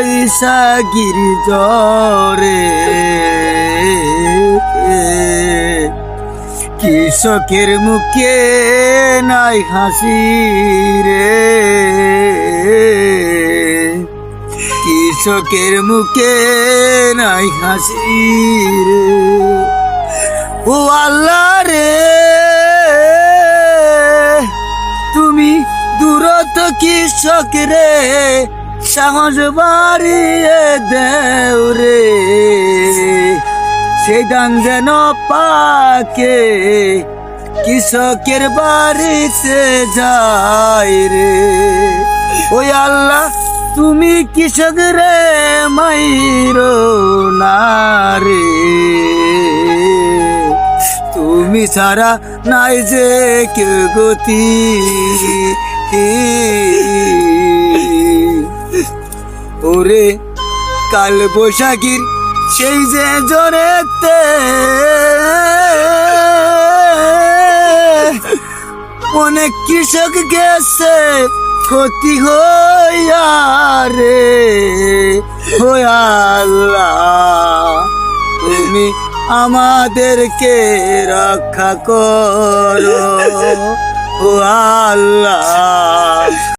বৈশাখীর জ্বরে কৃষকের মুখে নাই হাসি রে, কৃষকের মুখে নাই হাসি রে। ও আল্লাহ রে, তুমি দূরত কৃষক রে সাহস বাড়িয়ে দেও রে, সেই দান যেন পাকে কৃষকের বাড়িতে যায় রে। ওই আল্লাহ তুমি কৃষক রে মাইরো না রে, তুমি ছাড়া নাই যে কেউ গতি। ওরে কাল বৈশাখীর সেই যে জ্বরেতে অনেক কৃষক গেছে ক্ষতি হইয়া রে। ও আল্লাহ তুমি আমাদেরকে রক্ষা করো, ও আল্লাহ।